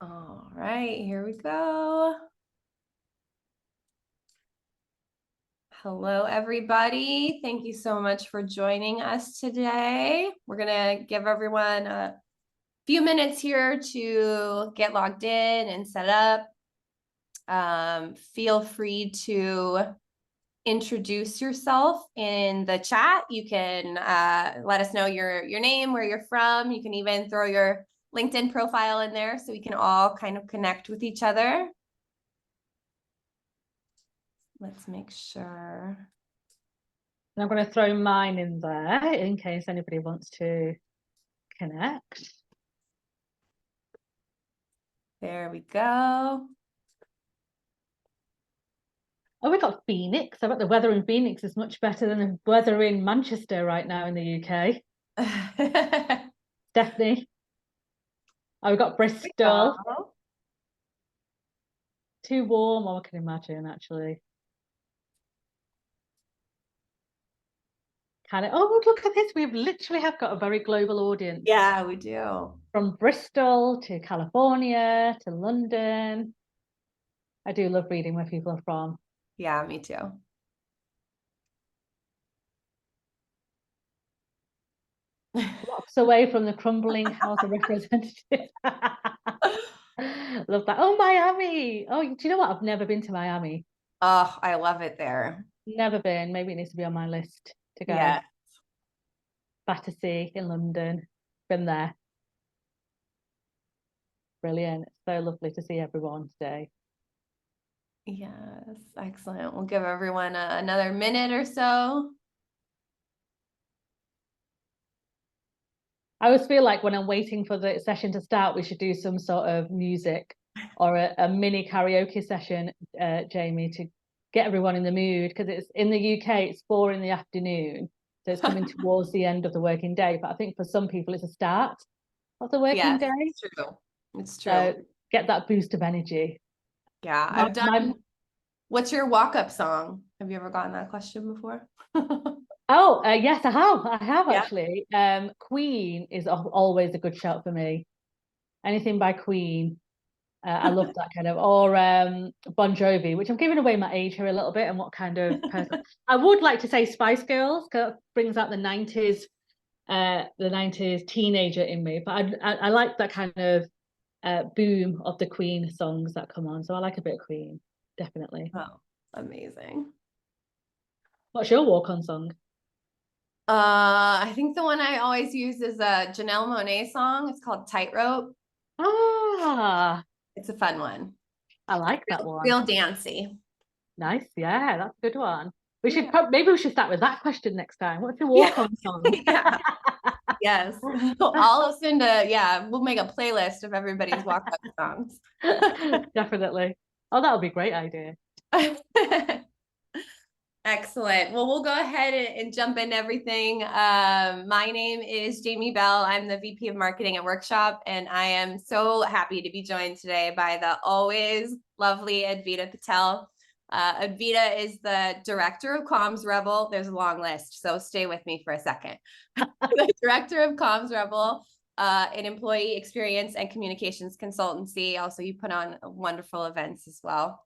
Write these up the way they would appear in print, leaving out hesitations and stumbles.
All right, here we go. Hello, everybody. Thank you so much for joining us today. We're going to give everyone a few minutes here to get logged in and set up. Feel free to introduce yourself in the chat. You can let us know your name, where you're from. You can even throw your LinkedIn profile in there so we can all kind of connect with each other. Let's make sure. And I'm going to throw mine in there in case anybody wants to connect. There we go. Oh, we got Phoenix. I bet the weather in Phoenix is much better than the weather in Manchester right now in the UK. Stephanie. Oh, we got Bristol. Too warm, I can imagine, actually. Oh, look at this. We literally have got a very global audience. Yeah, we do. From Bristol to California to London. I do love reading where people are from. Yeah, me too. Blocks away from the crumbling House of Representatives. Love that. Oh, Miami. Oh, do you know what? I've never been to Miami. Oh, I love it there. Never been. Maybe it needs to be on my list to go. Yeah. Battersea in London. Been there. Brilliant. So lovely to see everyone today. Yes, excellent. We'll give everyone another minute or so. I always feel like when I'm waiting for the session to start, we should do some sort of music or a mini karaoke session, Jamie, to get everyone in the mood, because it's in the UK, it's 4 p.m, so it's coming towards the end of the working day. But I think for some people, it's a start of the working day. It's true. It's true. So get that boost of energy. Yeah, I've done. What's your walk-up song? Have you ever gotten that question before? Oh, yes, I have Yeah. actually. Queen is always a good shout for me. Anything by Queen. I love that kind of, or Bon Jovi, which I'm giving away my age here a little bit and what kind of person. I would like to say Spice Girls, because it brings out the 90s teenager in me, but I like that kind of boom of the Queen songs that come on. So I like a bit of Queen, definitely. Oh, amazing. What's your walk-on song? I think the one I always use is a Janelle Monáe song. It's called Tightrope. Ah, It's a fun one. I like that one. Real dancey. Nice, yeah, that's a good one. We should maybe we should start with that question next time. What's your walk-on song? Yeah. Yes. I'll listen to, we'll make a playlist of everybody's walk-up songs. Definitely. Oh, that would be a great idea. Excellent. Well, we'll go ahead and jump into everything. My name is Jamie Bell. I'm the VP of Marketing at Workshop, and I am so happy to be joined today by the always lovely Advita Patel. Advita is the director of CommsRebel. There's a long list, so stay with me for a second. The director of CommsRebel, an employee experience and communications consultancy. Also, you put on wonderful events as well.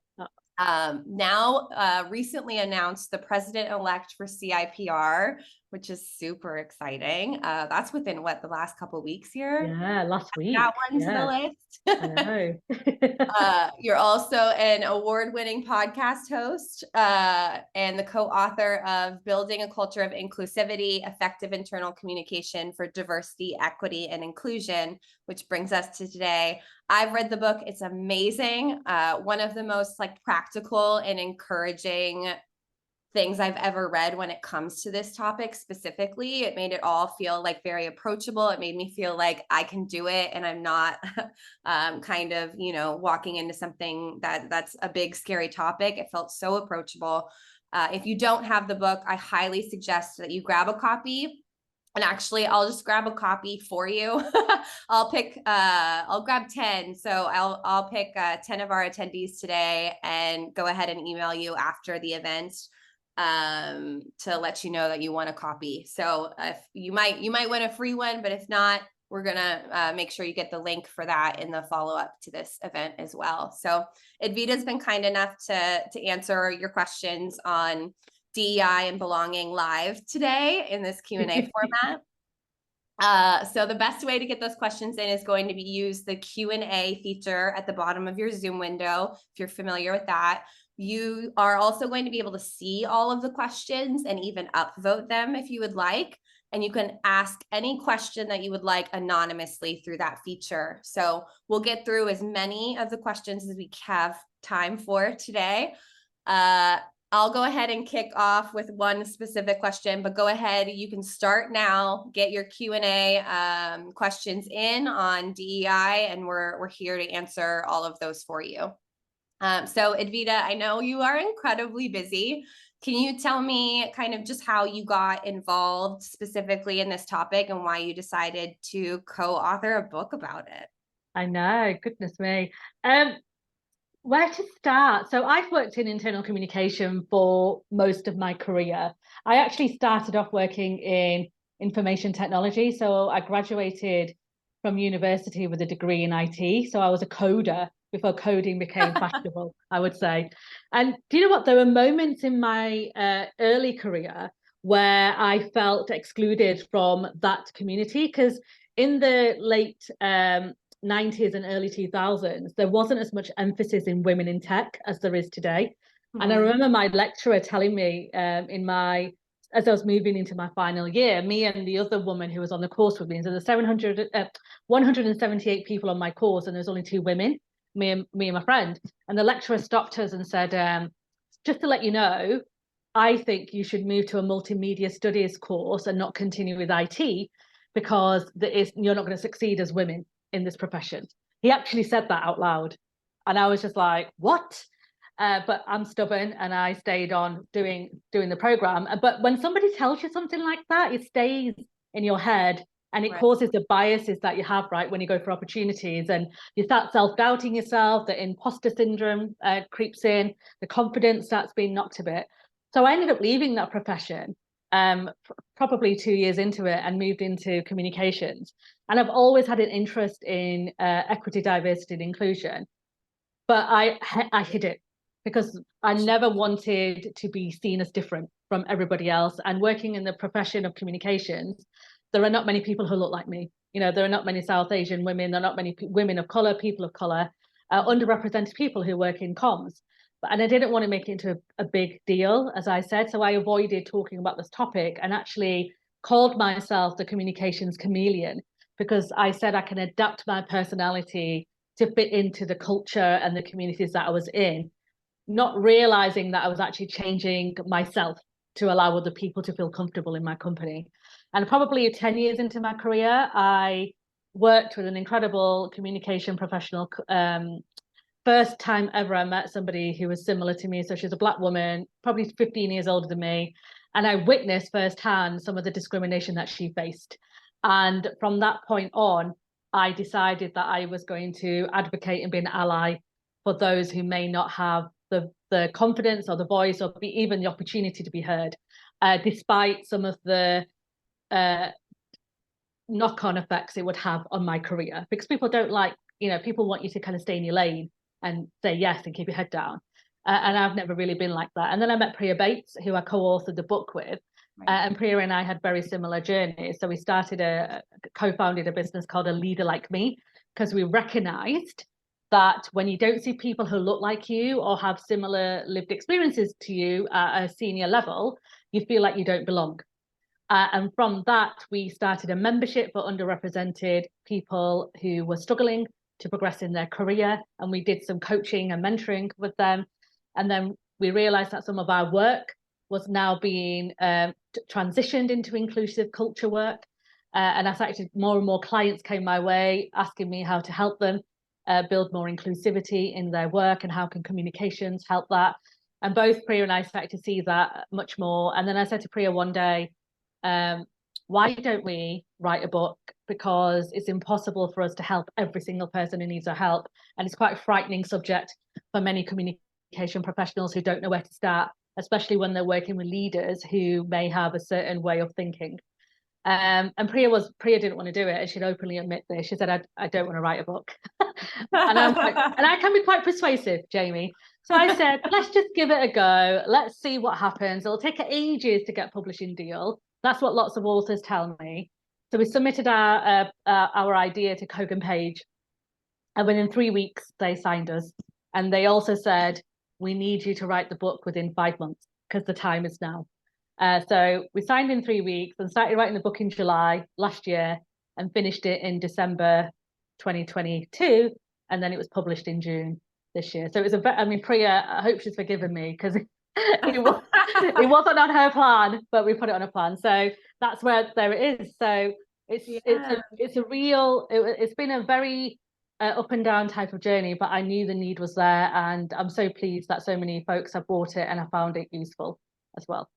Now recently announced the president-elect for CIPR, which is super exciting. That's within the last couple of weeks here. Yeah, last week. That one to the list. I know. You're also an award-winning podcast host and the co-author of Building a Culture of Inclusivity, Effective Internal Communication for Diversity, Equity, and Inclusion, which brings us to today. I've read the book. It's amazing. One of the most practical and encouraging things I've ever read when it comes to this topic specifically. It made it all feel very approachable. It made me feel like I can do it and I'm not walking into something that's a big, scary topic. It felt so approachable. If you don't have the book, I highly suggest that you grab a copy. And actually, I'll just grab a copy for you. I'll grab 10. So I'll pick 10 of our attendees today and go ahead and email you after the event to let you know that you want a copy. So if you might win a free one, but if not, we're going to make sure you get the link for that in the follow-up to this event as well. So Advita's been kind enough to answer your questions on DEI and belonging live today in this Q&A format. So the best way to get those questions in is going to be use the Q&A feature at the bottom of your Zoom window, if you're familiar with that. You are also going to be able to see all of the questions and even upvote them if you would like. And you can ask any question that you would like anonymously through that feature. So we'll get through as many of the questions as we have time for today. I'll go ahead and kick off with one specific question, but go ahead, you can start now, get your Q&A questions in on DEI, and we're here to answer all of those for you. So Advita, I know you are incredibly busy. Can you tell me kind of just how you got involved specifically in this topic and why you decided to co-author a book about it? I know, goodness me. Where to start? So I've worked in internal communication for most of my career. I actually started off working in information technology. So I graduated from university with a degree in IT. So I was a coder before coding became fashionable, I would say. And do you know what? There were moments in my early career where I felt excluded from that community, because in the late 90s and early 2000s, there wasn't as much emphasis in women in tech as there is today. Mm-hmm. And I remember my lecturer telling me as I was moving into my final year, me and the other woman who was on the course with me, so there's 178 people on my course, and there's only 2 women, me and my friend. And the lecturer stopped us and said, just to let you know, I think you should move to a multimedia studies course and not continue with IT, because you're not going to succeed as women in this profession. He actually said that out loud, and I was just like, what? But I'm stubborn, and I stayed on doing the program. But when somebody tells you something like that, it stays in your head, and it causes the biases that you have, right, when you go for opportunities, and you start self-doubting yourself. The imposter syndrome creeps in, the confidence starts being knocked a bit. So I ended up leaving that profession probably 2 years into it, and moved into communications. And I've always had an interest in equity, diversity, and inclusion, but I hid it because I never wanted to be seen as different from everybody else. And working in the profession of communications, there are not many people who look like me. You know, there are not many South Asian women, there are not many women of color, people of color, underrepresented people who work in comms. And I didn't want to make it into a big deal, as I said. So I avoided talking about this topic and actually called myself the communications chameleon, because I said I can adapt my personality to fit into the culture and the communities that I was in, not realizing that I was actually changing myself to allow other people to feel comfortable in my company. And probably 10 years into my career, I worked with an incredible communication professional. First time ever I met somebody who was similar to me. So she's a Black woman, probably 15 years older than me. And I witnessed firsthand some of the discrimination that she faced. And from that point on, I decided that I was going to advocate and be an ally for those who may not have the confidence or the voice or even the opportunity to be heard, despite some of the knock-on effects it would have on my career. Because people don't like, people want you to kind of stay in your lane and say yes and keep your head down. And I've never really been like that. And then I met Priya Bates, who I co-authored the book with. Right. And Priya and I had very similar journeys. So we co-founded a business called A Leader Like Me, because we recognized that when you don't see people who look like you or have similar lived experiences to you at a senior level, you feel like you don't belong. And from that, we started a membership for underrepresented people who were struggling to progress in their career. And we did some coaching and mentoring with them. And then we realized that some of our work was now being transitioned into inclusive culture work. And as actually more and more clients came my way asking me how to help them build more inclusivity in their work and how can communications help that. And both Priya and I started to see that much more. And then I said to Priya one day, why don't we write a book? Because it's impossible for us to help every single person who needs our help. And it's quite a frightening subject for many communication professionals who don't know where to start, especially when they're working with leaders who may have a certain way of thinking. And Priya didn't want to do it, and she'd openly admit this. She said, I don't want to write a book. And I can be quite persuasive, Jamie. So I said, let's just give it a go. Let's see what happens. It'll take ages to get a publishing deal. That's what lots of authors tell me. So we submitted our idea to Kogan Page, and within 3 weeks they signed us. And they also said, we need you to write the book within 5 months because the time is now. So we signed in 3 weeks and started writing the book in July last year and finished it in December 2022, and then it was published in June this year. So it was I mean, Priya, I hope she's forgiven me because it wasn't on her plan, but we put it on a plan. So that's where there it is. So it's been a very up and down type of journey, but I knew the need was there, and I'm so pleased that so many folks have bought it and I found it useful as well.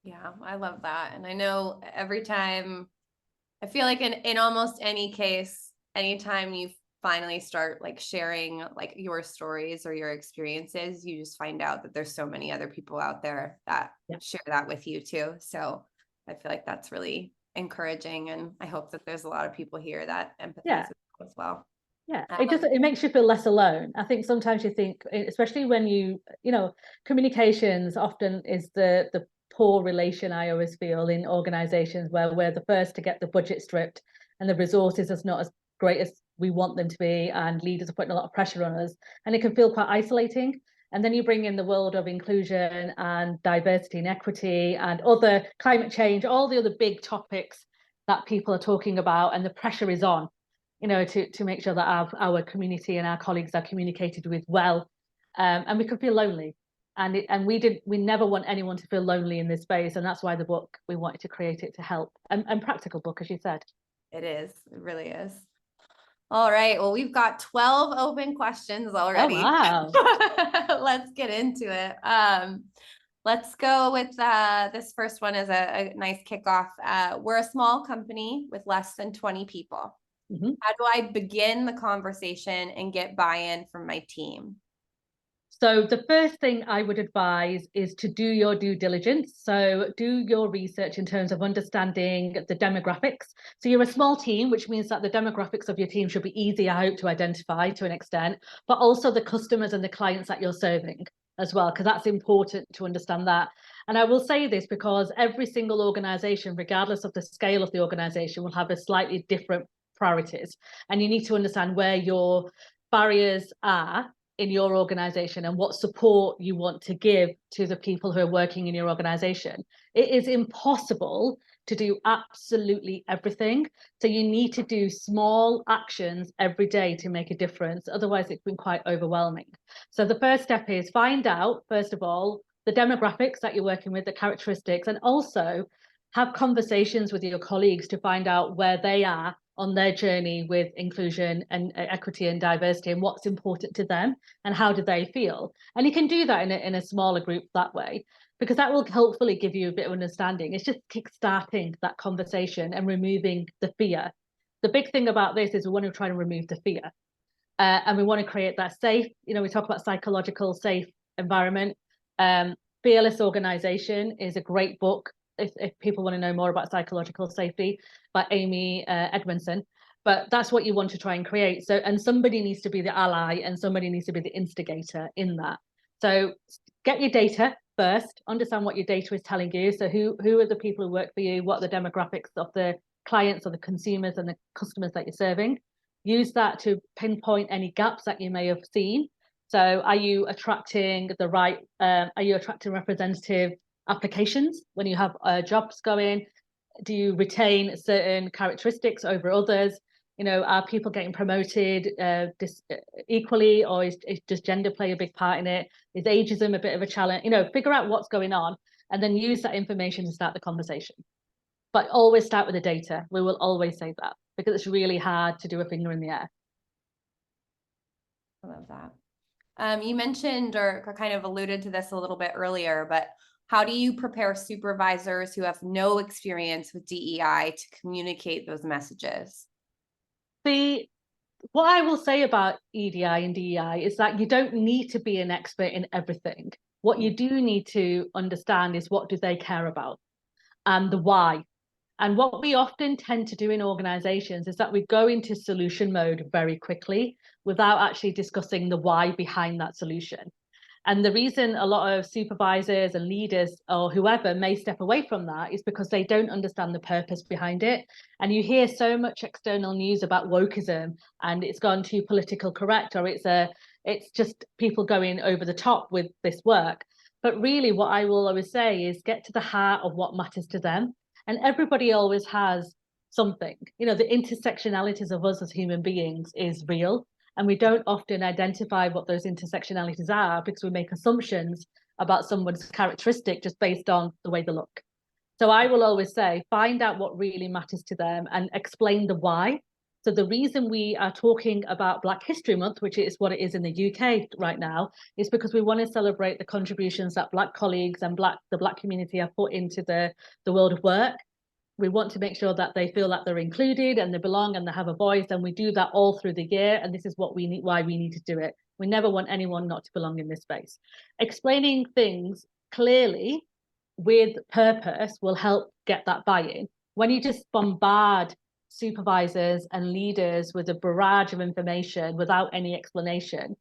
Yeah, I love that. And I know every time, I feel like in almost any case, anytime you finally start like sharing like your stories or your experiences, you just find out that there's so many other people out there that share that with you too. So I feel like that's really encouraging, and I hope that there's a lot of people here that empathize with you as well. Yeah, it makes you feel less alone. I think sometimes you think, especially when you know, communications often is the poor relation, I always feel, in organizations where we're the first to get the budget stripped and the resources is not as great as we want them to be, and leaders are putting a lot of pressure on us, and it can feel quite isolating. And then you bring in the world of inclusion and diversity and equity and other climate change, all the other big topics that people are talking about, and the pressure is on, you know, to make sure that our community and our colleagues are communicated with well, and we could feel lonely. And we never want anyone to feel lonely in this space, and that's why the book, we wanted to create it to help, and practical book, as you said. It is, it really is. All right, well, we've got 12 open questions already. Oh, wow. Let's get into it. Let's go with this first one as a nice kickoff. We're a small company with less than 20 people. Mm-hmm. How do I begin the conversation and get buy-in from my team? So the first thing I would advise is to do your due diligence. So do your research in terms of understanding the demographics. So you're a small team, which means that the demographics of your team should be easy, I hope, to identify to an extent, but also the customers and the clients that you're serving as well, because that's important to understand that. And I will say this because every single organization, regardless of the scale of the organization, will have a slightly different priorities. And you need to understand where your barriers are in your organization and what support you want to give to the people who are working in your organization. It is impossible to do absolutely everything. So you need to do small actions every day to make a difference. Otherwise, it's been quite overwhelming. So the first step is find out, first of all, the demographics that you're working with, the characteristics, and also have conversations with your colleagues to find out where they are on their journey with inclusion and equity and diversity, and what's important to them and how do they feel. And you can do that in a smaller group that way, because that will hopefully give you a bit of understanding. It's just kickstarting that conversation and removing the fear. The big thing about this is we want to try and remove the fear, and we want to create that safe, you know, we talk about psychological safe environment. Fearless Organization is a great book if people want to know more about psychological safety, by Amy Edmondson. But that's what you want to try and create. So, and somebody needs to be the ally and somebody needs to be the instigator in that. So get your data first, understand what your data is telling you. So who are the people who work for you? What are the demographics of the clients or the consumers and the customers that you're serving? Use that to pinpoint any gaps that you may have seen. So are you attracting the right, are you attracting representative applications when you have jobs going? Do you retain certain characteristics over others? You know, are people getting promoted equally, or does gender play a big part in it? Is ageism a bit of a challenge? You know, figure out what's going on and then use that information to start the conversation. But always start with the data. We will always say that because it's really hard to do a finger in the air. I love that. You mentioned or kind of alluded to this a little bit earlier, but how do you prepare supervisors who have no experience with DEI to communicate those messages? What I will say about EDI and DEI is that you don't need to be an expert in everything. What you do need to understand is what do they care about and the why. And what we often tend to do in organizations is that we go into solution mode very quickly without actually discussing the why behind that solution. And the reason a lot of supervisors and leaders or whoever may step away from that is because they don't understand the purpose behind it. And you hear so much external news about wokeism and it's gone too political correct, or it's just people going over the top with this work. But really what I will always say is get to the heart of what matters to them. And everybody always has something. You know, the intersectionalities of us as human beings is real. And we don't often identify what those intersectionalities are because we make assumptions about someone's characteristic just based on the way they look. So I will always say, find out what really matters to them and explain the why. So the reason we are talking about Black History Month, which is what it is in the UK right now, is because we want to celebrate the contributions that Black colleagues and the Black community have put into the world of work. We want to make sure that they feel that they're included and they belong and they have a voice, and we do that all through the year. And this is what we need, why we need to do it. We never want anyone not to belong in this space. Explaining things clearly with purpose will help get that buy-in. When you just bombard supervisors and leaders with a barrage of information without any explanation,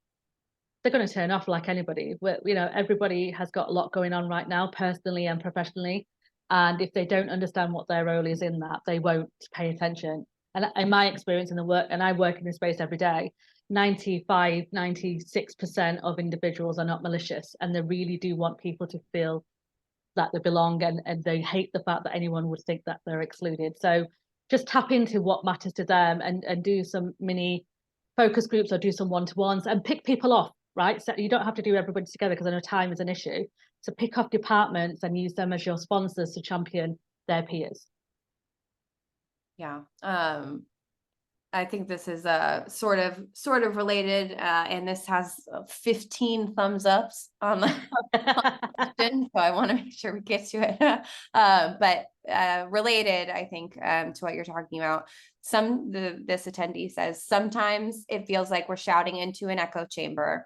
they're going to turn off like anybody. You know, everybody has got a lot going on right now, personally and professionally. And if they don't understand what their role is in that, they won't pay attention. And in my experience in the work, and I work in this space every day, 95, 96% of individuals are not malicious. And they really do want people to feel that they belong, and they hate the fact that anyone would think that they're excluded. So just tap into what matters to them and do some mini focus groups or do some one-to-ones and pick people off, right? So you don't have to do everybody together because I know time is an issue. So pick off departments and use them as your sponsors to champion their peers. Yeah. I think this is sort of related, and this has 15 thumbs ups on the question, so I want to make sure we get to it. But related, I think, to what you're talking about. This attendee says sometimes it feels like we're shouting into an echo chamber.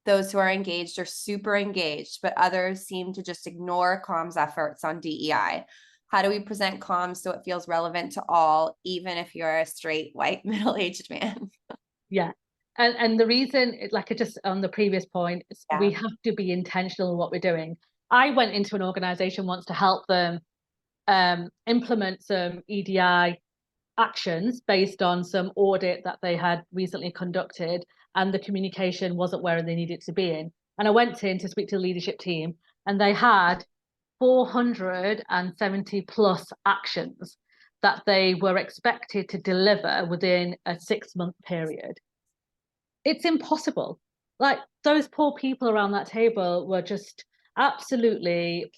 Those who are engaged are super engaged, but others seem to just ignore comms efforts on DEI. How do we present comms so it feels relevant to all, even if you're a straight, white, middle-aged man? Yeah. And the reason, like I just on the previous point, we have to be intentional in what we're doing. I went into an organization once to help them implement some EDI actions based on some audit that they had recently conducted, and the communication wasn't where they needed to be in. And I went in to speak to the leadership team, and they had 470 plus actions that they were expected to deliver within a 6-month period. It's impossible. Like, those poor people around that table were just absolutely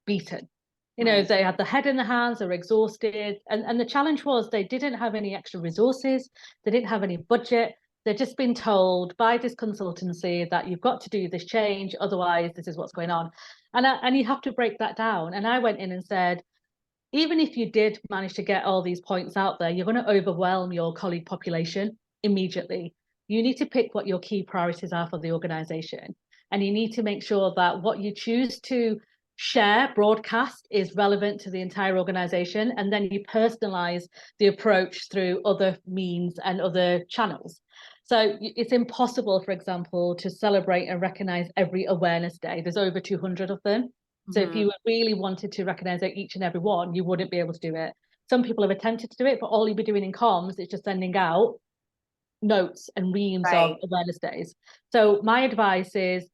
beaten. You know, they had the head in the hands, they were exhausted. And the challenge was they didn't have any extra resources. They didn't have any budget. They'd just been told by this consultancy that you've got to do this change, otherwise this is what's going on. And you have to break that down. And I went in and said, even if you did manage to get all these points out there, you're going to overwhelm your colleague population immediately. You need to pick what your key priorities are for the organization. And you need to make sure that what you choose to share, broadcast, is relevant to the entire organization. And then you personalize the approach through other means and other channels. So it's impossible, for example, to celebrate and recognize every awareness day. There's over 200 of them. So if you really wanted to recognize each and every one, you wouldn't be able to do it. Some people have attempted to do it, but all you'd be doing in comms is just sending out notes and reams of awareness days. So my advice is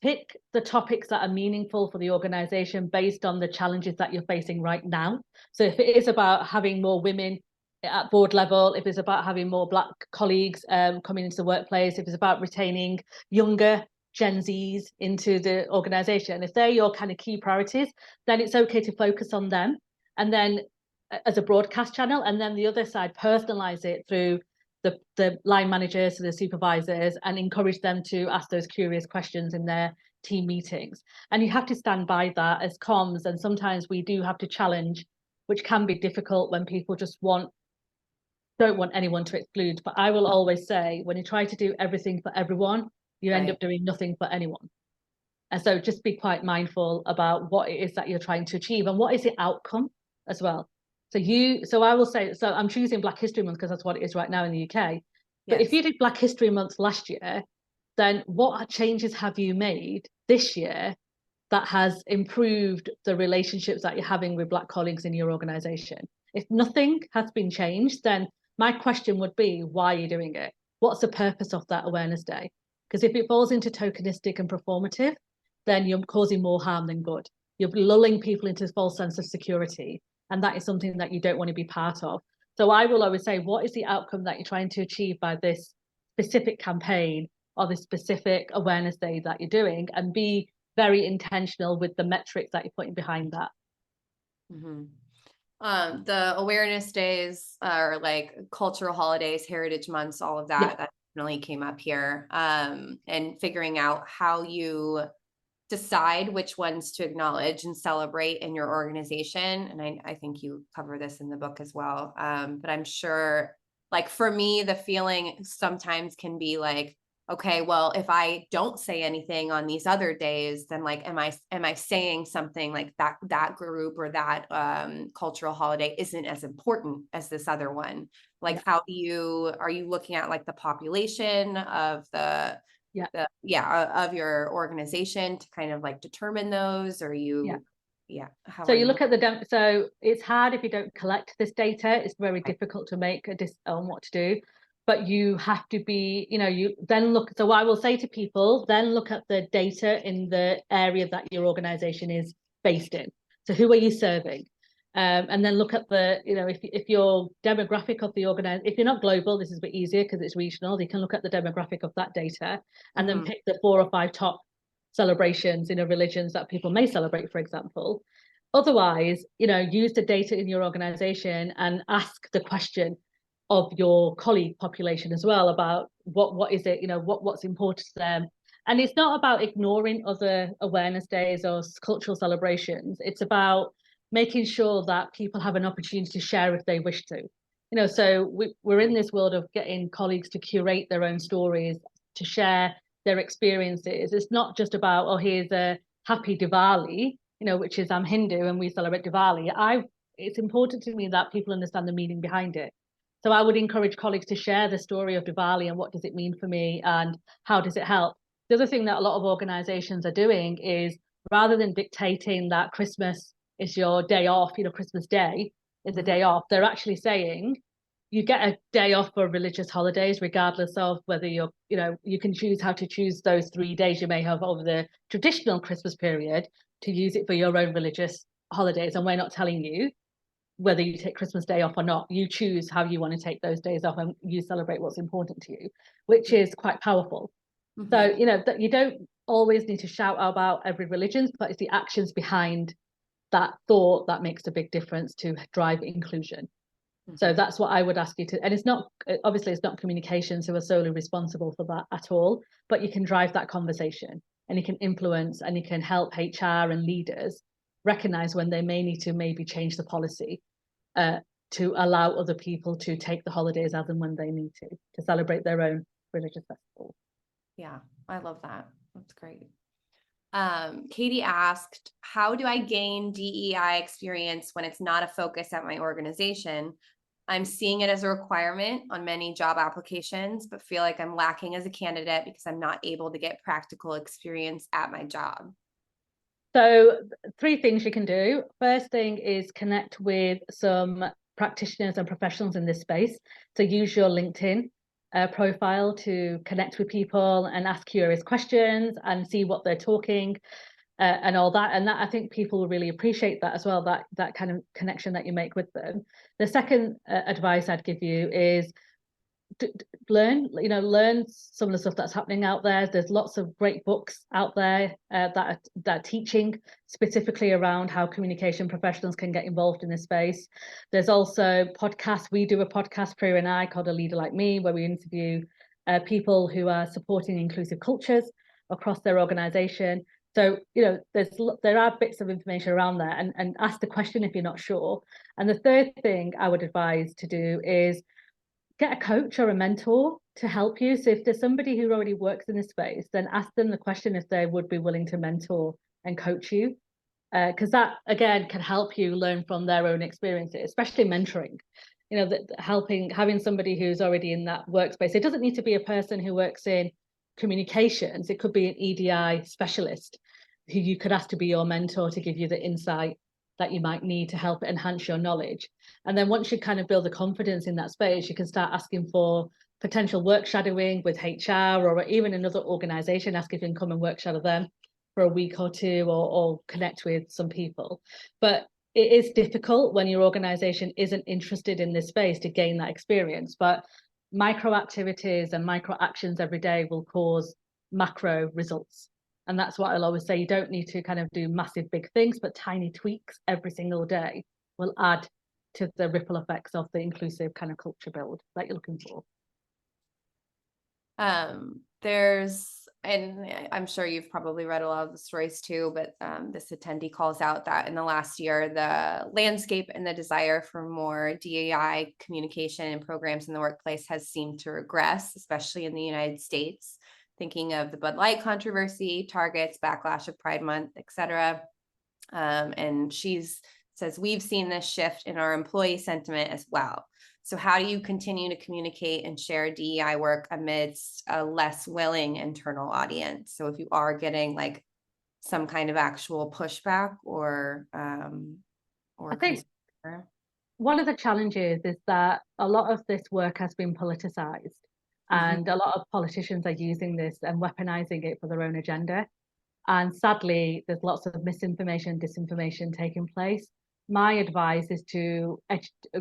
pick the topics that are meaningful for the organization based on the challenges that you're facing right now. So if it is about having more women at board level, if it's about having more Black colleagues coming into the workplace, if it's about retaining younger Gen Zs into the organization, if they're your kind of key priorities, then it's okay to focus on them. And then as a broadcast channel, and then the other side, personalize it through the line managers to the supervisors and encourage them to ask those curious questions in their team meetings. And you have to stand by that as comms. And sometimes we do have to challenge, which can be difficult when people just don't want anyone to exclude. But I will always say, when you try to do everything for everyone, you end up doing nothing for anyone. And so just be quite mindful about what it is that you're trying to achieve and what is the outcome. as well. So I will say, so I'm choosing Black History Month because that's what it is right now in the UK. But if Yes. you did Black History Month last year, then what changes have you made this year that has improved the relationships that you're having with Black colleagues in your organization? If nothing has been changed, then my question would be, why are you doing it? What's the purpose of that awareness day? Because if it falls into tokenistic and performative, then you're causing more harm than good. You're lulling people into a false sense of security. And that is something that you don't want to be part of. So I will always say, what is the outcome that you're trying to achieve by this specific campaign or this specific awareness day that you're doing? And be very intentional with the metrics that you're putting behind that. Mm-hmm. The awareness days are like cultural holidays, heritage months, all of that, that definitely came up here. And figuring out how you decide which ones to acknowledge and celebrate in your organization. And I think you cover this in the book as well. But I'm sure, like for me, the feeling sometimes can be like, okay, well, if I don't say anything on these other days, then like, am I saying something like that group or that cultural holiday isn't as important as this other one? Like, how are you looking at like the population of of your organization to kind of like determine those, or how So are you you look at the so it's hard if you don't collect this data. It's very difficult to make on what to do, but you have to be, you then look. So I will say to people, then look at the data in the area that your organization is based in. So who are you serving? And then look at the, if your demographic of the organization, if you're not global, this is a bit easier because it's regional. You can look at the demographic of that data and then pick the 4 or 5 top celebrations in religions that people may celebrate, for example. Otherwise, use the data in your organization and ask the question of your colleague population as well about what is it, what's important to them. And it's not about ignoring other awareness days or cultural celebrations. It's about making sure that people have an opportunity to share if they wish to. So we're in this world of getting colleagues to curate their own stories, to share their experiences. It's not just about, oh, here's a happy Diwali, which is I'm Hindu and we celebrate Diwali. It's important to me that people understand the meaning behind it. So I would encourage colleagues to share the story of Diwali and what does it mean for me and how does it help. The other thing that a lot of organizations are doing is, rather than dictating that Christmas is your day off, Christmas Day is a day off, they're actually saying you get a day off for religious holidays, regardless of whether you can choose how to choose those 3 days you may have over the traditional Christmas period to use it for your own religious holidays. And we're not telling you whether you take Christmas Day off or not. You choose how you want to take those days off and you celebrate what's important to you, which is quite powerful. So, that you don't always need to shout about every religion, but it's the actions behind that thought that makes a big difference to drive inclusion. So that's what I would ask you to, and it's not communications who are solely responsible for that at all, but you can drive that conversation and you can influence and you can help HR and leaders recognize when they may need to maybe change the policy to allow other people to take the holidays as and when they need to celebrate their own religious festival. Yeah, I love that. That's great. Katie asked, how do I gain DEI experience when it's not a focus at my organization? I'm seeing it as a requirement on many job applications, but feel like I'm lacking as a candidate because I'm not able to get practical experience at my job. So 3 things you can do. First thing is connect with some practitioners and professionals in this space. So use your LinkedIn profile to connect with people and ask curious questions and see what they're talking and all that. And that, I think people will really appreciate that as well, that kind of connection that you make with them. The second advice I'd give you is learn some of the stuff that's happening out there. There's lots of great books out there that are teaching specifically around how communication professionals can get involved in this space. There's also podcasts. We do a podcast, Priya and I, called A Leader Like Me, where we interview people who are supporting inclusive cultures across their organization. So, there are bits of information around there, and ask the question if you're not sure. And the third thing I would advise to do is get a coach or a mentor to help you. So if there's somebody who already works in this space, then ask them the question if they would be willing to mentor and coach you. because that again can help you learn from their own experiences, especially mentoring. You know, that having somebody who's already in that workspace. It doesn't need to be a person who works in communications. It could be an EDI specialist who you could ask to be your mentor to give you the insight that you might need to help enhance your knowledge. And then once you kind of build the confidence in that space, you can start asking for potential work shadowing with HR or even another organization, ask if you can come and work shadow them for a week or two, or connect with some people. But it is difficult when your organization isn't interested in this space to gain that experience. But micro activities and micro actions every day will cause macro results. And that's what I'll always say. You don't need to kind of do massive big things, but tiny tweaks every single day will add to the ripple effects of the inclusive kind of culture build that you're looking for. And I'm sure you've probably read a lot of the stories too, but this attendee calls out that in the last year, the landscape and the desire for more DEI communication and programs in the workplace has seemed to regress, especially in the United States. Thinking of the Bud Light controversy, Target's backlash of Pride Month, etc. And says, we've seen this shift in our employee sentiment as well. So how do you continue to communicate and share DEI work amidst a less willing internal audience? So if you are getting like some kind of actual pushback or I think one of the challenges is that a lot of this work has been politicized, and a lot of politicians are using this and weaponizing it for their own agenda. And sadly, there's lots of misinformation, disinformation taking place. My advice is to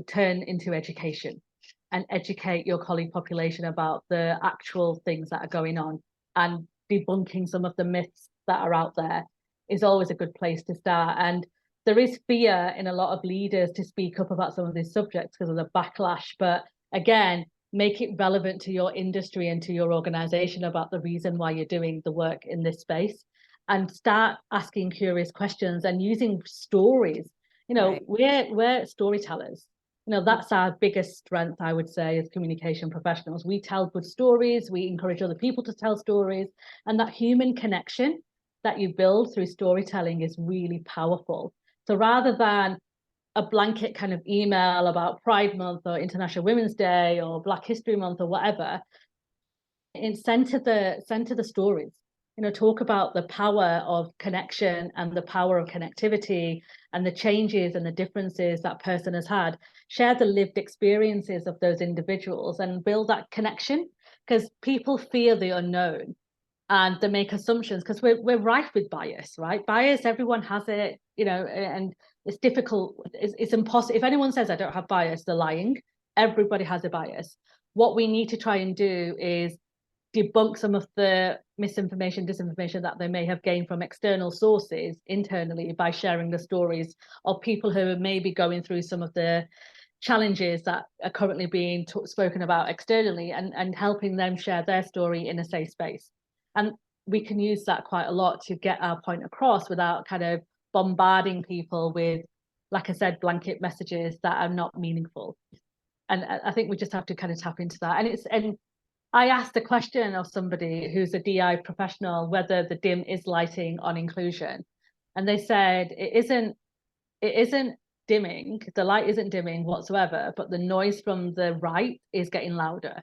turn into education and educate your colleague population about the actual things that are going on, and debunking some of the myths that are out there is always a good place to start. And there is fear in a lot of leaders to speak up about some of these subjects because of the backlash. But again, make it relevant to your industry and to your organization about the reason why you're doing the work in this space, and start asking curious questions and using stories. You know, right. we're storytellers. You know, that's our biggest strength, I would say, as communication professionals. We tell good stories, we encourage other people to tell stories, and that human connection that you build through storytelling is really powerful. So rather than a blanket kind of email about Pride Month or International Women's Day or Black History Month or whatever, center the stories. You know, talk about the power of connection and the power of connectivity and the changes and the differences that person has had. Share the lived experiences of those individuals and build that connection, because people fear the unknown and they make assumptions, because we're rife with bias, right? Bias, everyone has it, you know, and it's difficult. It's impossible. If anyone says I don't have bias, they're lying. Everybody has a bias. What we need to try and do is debunk some of the misinformation, disinformation that they may have gained from external sources internally by sharing the stories of people who are maybe going through some of the challenges that are currently being spoken about externally, and helping them share their story in a safe space. And we can use that quite a lot to get our point across without kind of bombarding people with, like I said, blanket messages that are not meaningful. And I think we just have to kind of tap into that. And I asked a question of somebody who's a DI professional whether the dim is lighting on inclusion, and they said it isn't dimming. The light isn't dimming whatsoever, but the noise from the right is getting louder.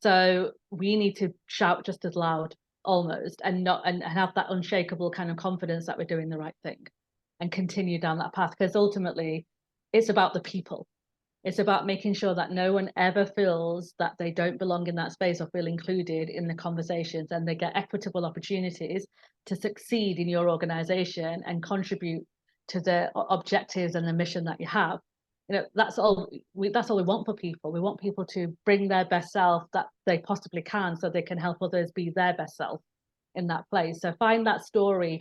So we need to shout just as loud, almost, and have that unshakable kind of confidence that we're doing the right thing, and continue down that path, because ultimately it's about the people. It's about making sure that no one ever feels that they don't belong in that space or feel included in the conversations, and they get equitable opportunities to succeed in your organization and contribute to the objectives and the mission that you have. You know, that's all we want for people. We want people to bring their best self that they possibly can, so they can help others be their best self in that place. So find that story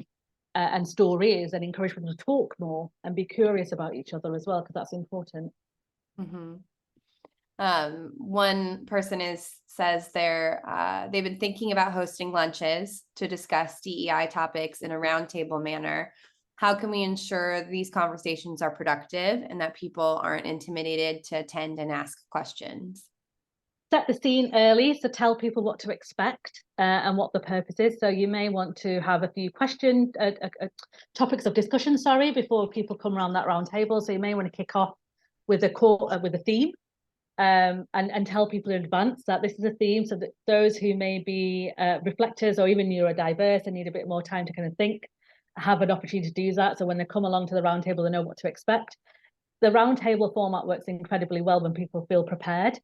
and stories, and encourage people to talk more and be curious about each other as well, because that's important. One person says they've been thinking about hosting lunches to discuss DEI topics in a roundtable manner. How can we ensure these conversations are productive and that people aren't intimidated to attend and ask questions? set the scene early, so tell people what to expect and what the purpose is. So you may want to have a few topics of discussion, before people come around that round table. So you may want to kick off with a theme, and tell people in advance that this is a theme, so that those who may be reflectors or even neurodiverse and need a bit more time to kind of think have an opportunity to do that. So when they come along to the round table, they know what to expect. The round table format works incredibly well when people feel prepared.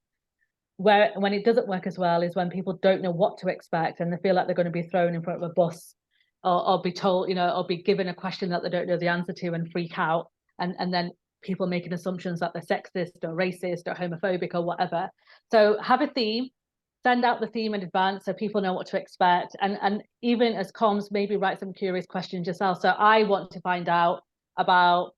When it doesn't work as well is when people don't know what to expect and they feel like they're going to be thrown in front of a bus, or be told, or be given a question that they don't know the answer to and freak out, and then people making assumptions that they're sexist or racist or homophobic or whatever. So have a theme, send out the theme in advance so people know what to expect, and even as comms, maybe write some curious questions yourself. So I want to find out about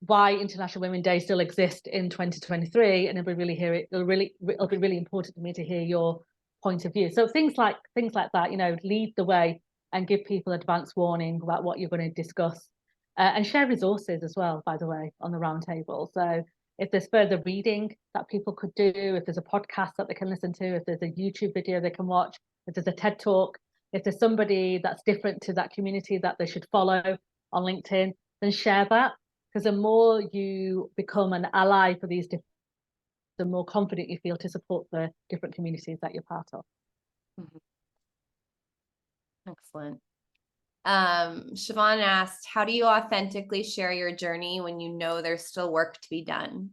why International Women's Day still exists in 2023, and it'll be really important to me to hear your point of view. So things like that, lead the way and give people advance warning about what you're going to discuss, and share resources as well, by the way, on the roundtable. So if there's further reading that people could do, if there's a podcast that they can listen to, if there's a YouTube video they can watch, if there's a TED talk, if there's somebody that's different to that community that they should follow on LinkedIn, then share that. Because the more you become an ally for these different, the more confident you feel to support the different communities that you're part of. Mm-hmm. Excellent. Siobhan asked, how do you authentically share your journey when you know there's still work to be done?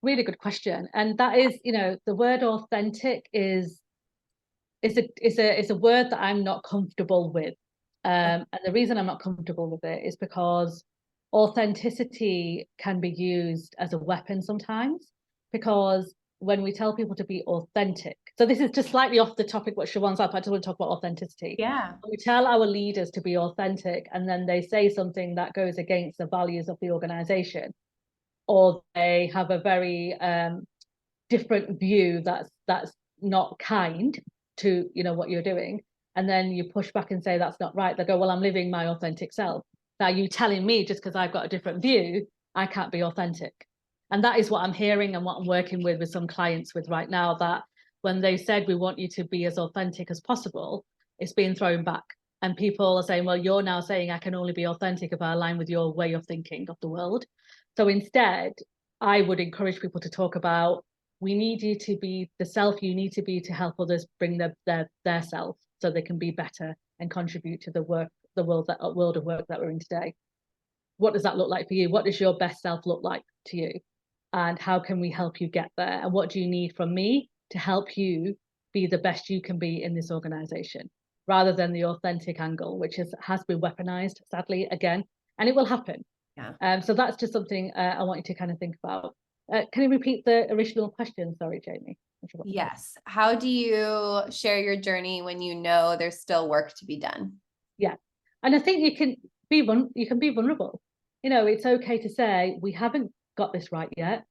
Really good question. And that is, the word authentic is a word that I'm not comfortable with. And the reason I'm not comfortable with it is because authenticity can be used as a weapon sometimes, because when we tell people to be authentic, so this is just slightly off the topic what Siobhan's up, I just want to talk about authenticity. Yeah. When we tell our leaders to be authentic and then they say something that goes against the values of the organization, or they have a very different view that's not kind to what you're doing, and then you push back and say that's not right, they go, well, I'm living my authentic self. Now you telling me just because I've got a different view I can't be authentic? And that is what I'm hearing and what I'm working with some clients with right now, that when they said we want you to be as authentic as possible, it's being thrown back, and people are saying, well, you're now saying I can only be authentic if I align with your way of thinking of the world. So instead I would encourage people to talk about, we need you to be the self you need to be to help others bring their self so they can be better and contribute to the world of work that we're in today. What does that look like for you? What does your best self look like to you? And how can we help you get there? And what do you need from me to help you be the best you can be in this organization? Rather than the authentic angle, which has been weaponized, sadly, again, and it will happen. Yeah. So that's just something I want you to kind of think about. Can you repeat the original question? Sorry, Jamie. Yes. How do you share your journey when you know there's still work to be done? Yeah. And I think you can be vulnerable. It's okay to say, we haven't got this right yet.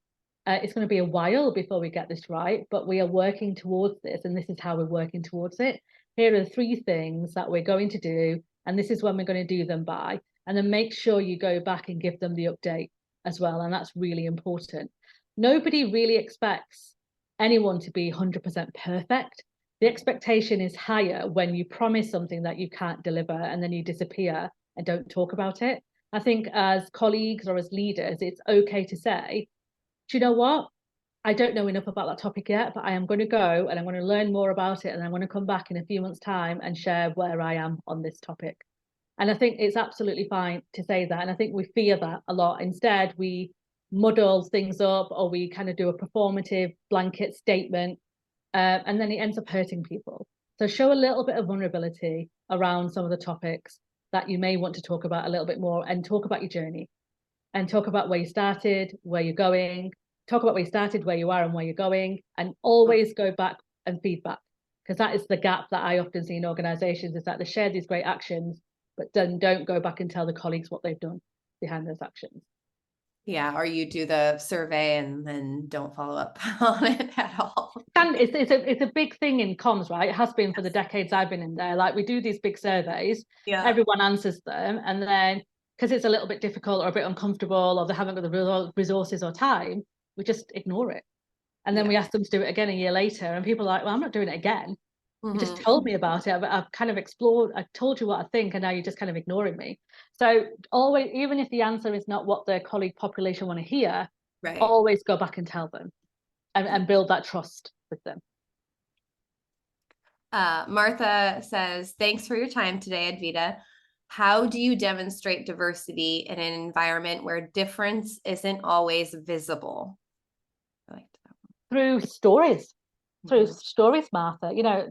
It's going to be a while before we get this right, but we are working towards this, and this is how we're working towards it. Here are the 3 things that we're going to do, and this is when we're going to do them by. And then make sure you go back and give them the update as well. And that's really important. Nobody really expects anyone to be 100% perfect. The expectation is higher when you promise something that you can't deliver and then you disappear and don't talk about it. I think as colleagues or as leaders, it's okay to say, do you know what? I don't know enough about that topic yet, but I am going to go and I'm going to learn more about it, and I'm going to come back in a few months' time and share where I am on this topic. And I think it's absolutely fine to say that. And I think we fear that a lot. Instead, we muddle things up, or we kind of do a performative blanket statement, and then it ends up hurting people. So show a little bit of vulnerability around some of the topics that you may want to talk about a little bit more, and talk about your journey, and talk about where you started, where you're going, talk about where you started, where you are and where you're going, and always go back and feedback, because that is the gap that I often see in organizations, is that they share these great actions, but then don't go back and tell the colleagues what they've done behind those actions. Yeah, or you do the survey and then don't follow up on it at all. And it's a big thing in comms, right? It has been for the decades I've been in there. Like, we do these big surveys, everyone answers them, and then because it's a little bit difficult or a bit uncomfortable, or they haven't got the resources or time, we just ignore it. And then we asked them to do it again a year later, and people are like, well, I'm not doing it again. You just told me about it. I've kind of explored, I told you what I think, and now you're just kind of ignoring me. So always, even if the answer is not what their colleague population want to hear, always go back and tell them and build that trust with them. Martha says, thanks for your time today, Advita. How do you demonstrate diversity in an environment where difference isn't always visible? I liked that one. Through stories. Through stories, Martha. You know,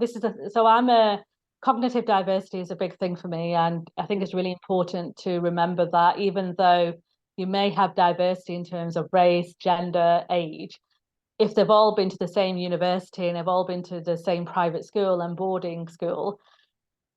cognitive diversity is a big thing for me, and I think it's really important to remember that even though you may have diversity in terms of race, gender, age, if they've all been to the same university and they've all been to the same private school and boarding school,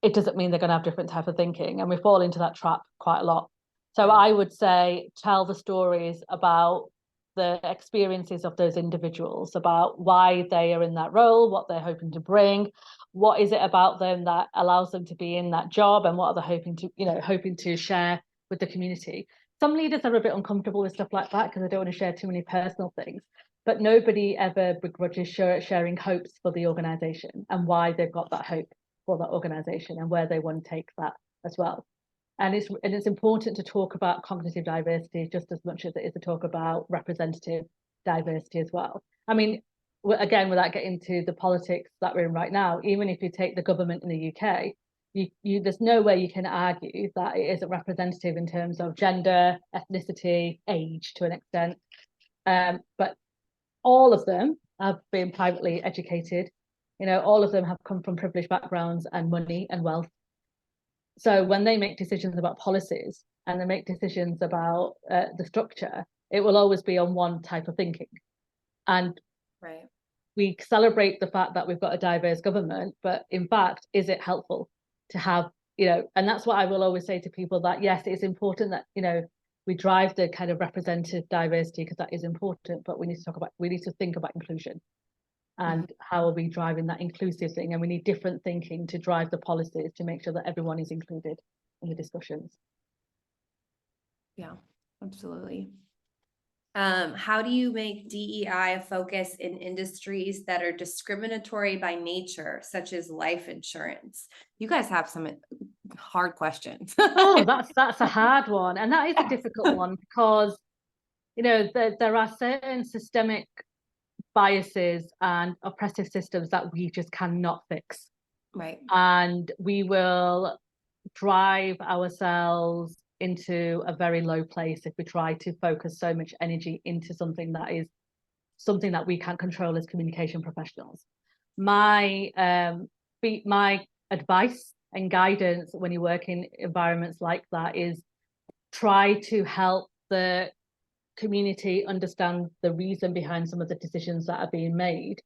it doesn't mean they're going to have different type of thinking, and we fall into that trap quite a lot. So I would say tell the stories about the experiences of those individuals, about why they are in that role, what they're hoping to bring, what is it about them that allows them to be in that job, and what are they hoping to share with the community. Some leaders are a bit uncomfortable with stuff like that because they don't want to share too many personal things, but nobody ever begrudges sharing hopes for the organization and why they've got that hope for that organization and where they want to take that as well. And it's important to talk about cognitive diversity just as much as it is to talk about representative diversity as well. I mean, again, without getting into the politics that we're in right now, even if you take the government in the UK, there's no way you can argue that it isn't representative in terms of gender, ethnicity, age to an extent. But all of them have been privately educated. You know, all of them have come from privileged backgrounds and money and wealth. So when they make decisions about policies and they make decisions about the structure, it will always be on one type of thinking. And we celebrate the fact that we've got a diverse government, but in fact, is it helpful to have, and that's what I will always say to people, that yes, it's important that, we drive the kind of representative diversity because that is important, but we need to think about inclusion. And how are we driving that inclusive thing? And we need different thinking to drive the policies to make sure that everyone is included in the discussions. Yeah, absolutely. How do you make DEI a focus in industries that are discriminatory by nature, such as life insurance? You guys have some hard questions. Oh, that's a hard one. And that is a difficult one because, there are certain systemic biases and oppressive systems that we just cannot fix. Right. And we will drive ourselves into a very low place if we try to focus so much energy into something that we can't control as communication professionals. My advice and guidance when you work in environments like that is try to help the community understand the reason behind some of the decisions that are being made,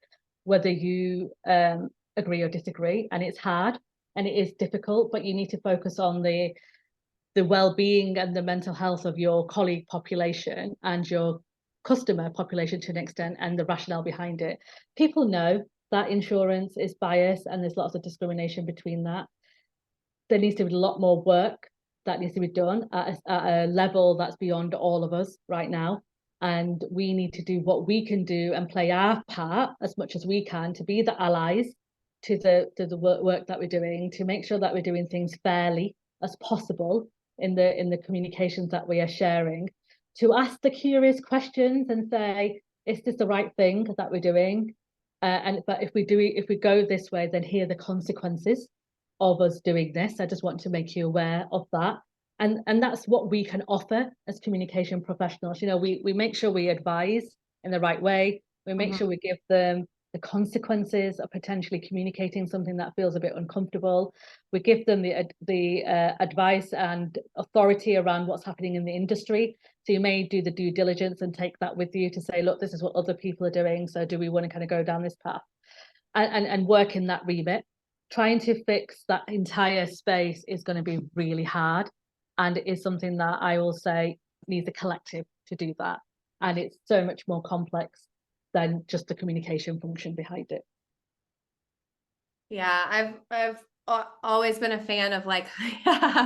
whether you agree or disagree. And it's hard and it is difficult, but you need to focus on the well-being and the mental health of your colleague population and your customer population to an extent, and the rationale behind it. People know that insurance is biased and there's lots of discrimination between that. There needs to be a lot more work that needs to be done at a level that's beyond all of us right now. And we need to do what we can do and play our part as much as we can to be the allies to the work that we're doing, to make sure that we're doing things fairly as possible in the communications that we are sharing, to ask the curious questions and say, is this the right thing that we're doing? But if we go this way, then here are the consequences of us doing this. I just want to make you aware of that. And that's what we can offer as communication professionals. We make sure we advise in the right way. We make sure we give them the consequences of potentially communicating something that feels a bit uncomfortable. We give them the advice and authority around what's happening in the industry. So you may do the due diligence and take that with you to say, look, this is what other people are doing. So do we want to kind of go down this path and work in that remit? Trying to fix that entire space is going to be really hard. And it is something that I will say needs a collective to do that. And it's so much more complex than just the communication function behind it. Yeah, I've always been a fan of like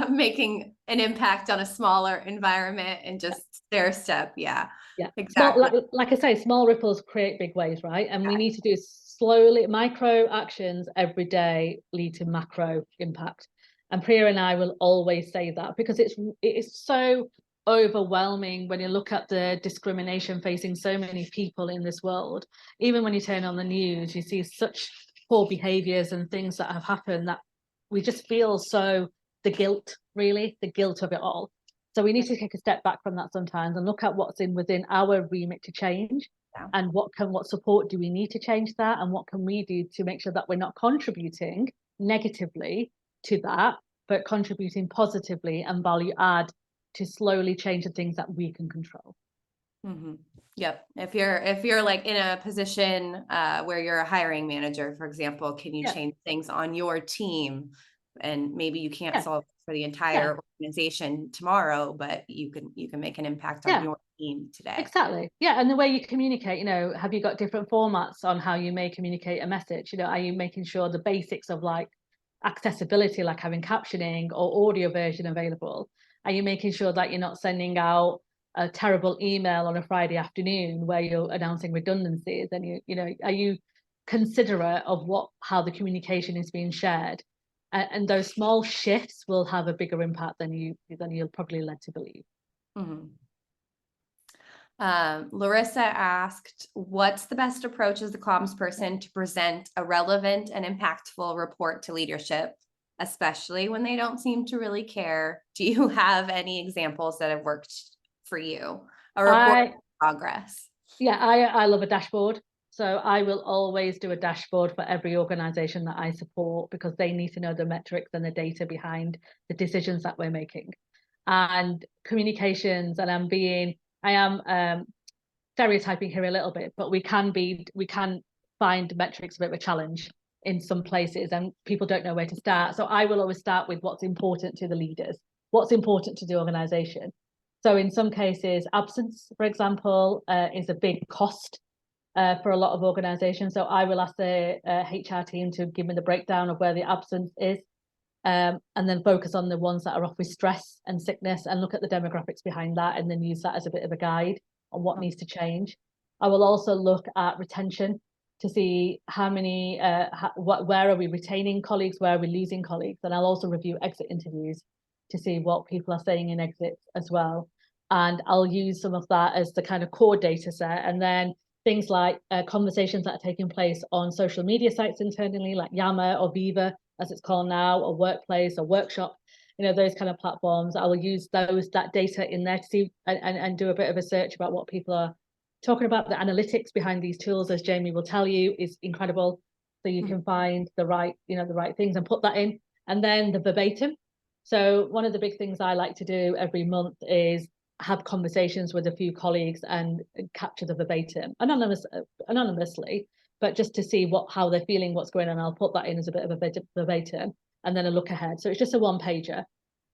making an impact on a smaller environment and just stair step. Yeah, Yeah, small, exactly. like I say, small ripples create big waves, right? And we need to do slowly, micro actions every day lead to macro impact. And Priya and I will always say that because it is so overwhelming when you look at the discrimination facing so many people in this world. Even when you turn on the news, you see such poor behaviors and things that have happened that we just feel so the guilt, really, the guilt of it all. So we need to take a step back from that sometimes and look at what's within our remit to change, Yeah. and what support do we need to change that, and what can we do to make sure that we're not contributing negatively to that, but contributing positively and value add to slowly change the things that we can control. Mm-hmm. Yep. If you're like in a position where you're a hiring manager, for example, can you change things on your team? And maybe you can't solve for the entire organization tomorrow, but you can make an impact on your team today. Exactly. Yeah. And the way you communicate, have you got different formats on how you may communicate a message? Are you making sure the basics of like accessibility, like having captioning or audio version available? Are you making sure that you're not sending out a terrible email on a Friday afternoon where you're announcing redundancies? And are you considerate of how the communication is being shared? And those small shifts will have a bigger impact than you're probably led to believe. Mm-hmm. Larissa asked, what's the best approach as the comms person to present a relevant and impactful report to leadership, especially when they don't seem to really care? Do you have any examples that have worked for you? A report in progress. Yeah, I love a dashboard. So I will always do a dashboard for every organization that I support because they need to know the metrics and the data behind the decisions that we're making. And communications, and I am stereotyping here a little bit, but we can find metrics a bit of a challenge in some places and people don't know where to start. So I will always start with what's important to the leaders, what's important to the organization. So in some cases, absence, for example, is a big cost for a lot of organizations. So I will ask the HR team to give me the breakdown of where the absence is, and then focus on the ones that are off with stress and sickness and look at the demographics behind that and then use that as a bit of a guide on what needs to change. I will also look at retention to see how many, where are we retaining colleagues, where are we losing colleagues, and I'll also review exit interviews to see what people are saying in exits as well. And I'll use some of that as the kind of core data set, and then things like conversations that are taking place on social media sites internally, like Yammer or Viva, as it's called now, or Workplace or Workshop, those kind of platforms. I will use that data in there to see and do a bit of a search about what people are talking about. The analytics behind these tools, as Jamie will tell you, is incredible. So you can find the right things and put that in. And then the verbatim. So one of the big things I like to do every month is have conversations with a few colleagues and capture the verbatim anonymously, but just to see how they're feeling, what's going on. I'll put that in as a bit of a verbatim and then a look ahead. So it's just a one pager,